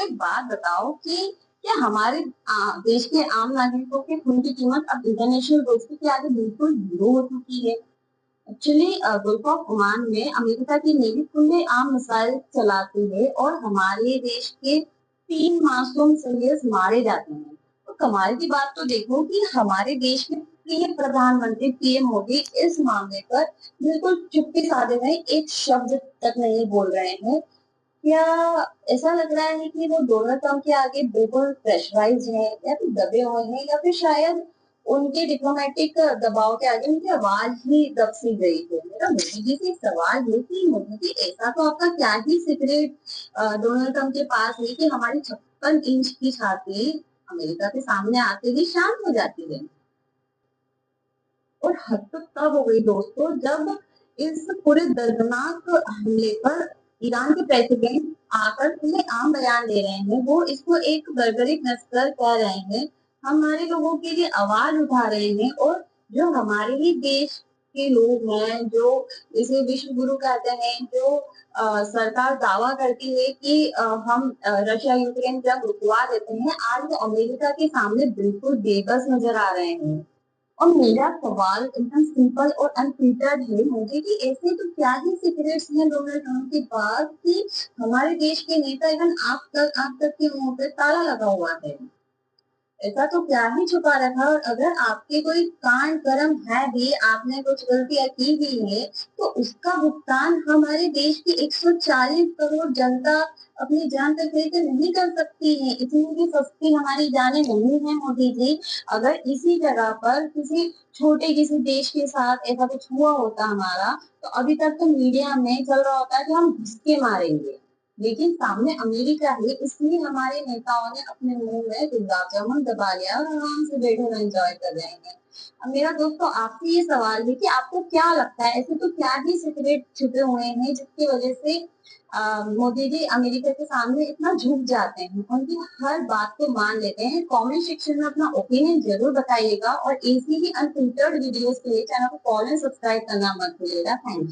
एक बात बताओ कि क्या हमारे देश के आम नागरिकों के खून की कीमत अब इंटरनेशनल दोस्ती के आगे बिल्कुल जीरो हो चुकी है। एक्चुअली गल्फ ऑफ ओमान में अमेरिका की नेवी खुले आम मिसाइल चलाती है और हमारे देश के 3 मासूम सैनिक मारे जाते हैं। तो कमाल की बात तो देखो कि हमारे देश के प्रिय प्रधानमंत्री पीएम मोदी इस मामले पर बिल्कुल चुप्पी साधे हुए एक शब्द तक नहीं बोल रहे हैं। क्या ऐसा लग रहा है कि वो डोनाल्ड ट्रंप के आगे बिल्कुल प्रेशराइज्ड हैं या फिर दबे हुए हैं या फिर शायद उनके डिप्लोमेटिक दबाव के आगे उनकी आवाज ही दब सी गई है। मेरा मोदी जी से एक सवाल है कि मोदी जी ऐसा तो आपका क्या ही सीक्रेट डोनाल्ड ट्रंप के पास है कि हमारी 56 इंच की छाती अमेरिका के सामने आते ही शांत हो जाती है। और हद तो तब हो गई दोस्तों जब इस पूरे दर्दनाक हमले पर ईरान के प्रेसिडेंट आकर खुले आम बयान दे रहे हैं। वो इसको एक बर्बरिक नस्ल कह रहे हैं, हमारे लोगों के लिए आवाज उठा रहे हैं। और जो हमारे ही देश के लोग हैं जो इसे विश्व गुरु कहते हैं, जो सरकार दावा करती है कि हम रशिया यूक्रेन जंग रुकवा देते हैं, आज वो अमेरिका के सामने बिल्कुल बेबस नजर आ रहे हैं। और मेरा सवाल एकदम सिंपल और अनफिल्टर्ड है, मुझे कि ऐसे तो क्या ही सीक्रेट्स हैं डोनाल्ड ट्रंप के पास कि हमारे देश के नेता इवन आप तक के मुंह पे ताला लगा हुआ है। ऐसा तो क्या ही छुपा रखा। और अगर आपके कोई कांड कर्म है भी, आपने कुछ गलतियां की भी है, तो उसका भुगतान हमारे देश की 140 करोड़ जनता अपनी जान तक देकर नहीं कर सकती है। इतनी भी सस्ती हमारी जानें नहीं है मोदी जी। अगर इसी जगह पर किसी छोटे किसी देश के साथ ऐसा कुछ हुआ होता हमारा, तो अभी तक तो मीडिया में चल रहा होता कि हम घुसके मारेंगे। लेकिन सामने अमेरिका है, इसलिए हमारे नेताओं ने अपने मुंह में गुलाब जामुन दबा लिया और आराम से बैठे हुए एंजॉय कर रहे हैं। अब मेरा दोस्तों आपसे ये सवाल है कि आपको क्या लगता है ऐसे तो क्या ही सीक्रेट छुपे हुए हैं जिसकी वजह से मोदी जी अमेरिका के सामने इतना झुक जाते हैं, उनकी हर बात को मान लेते हैं। कमेंट सेक्शन में अपना ओपिनियन जरूर बताइएगा और ऐसी ही अनफिल्टर्ड वीडियोस के लिए चैनल को फॉलो एंड सब्सक्राइब करना मत भूलिएगा। Thank you.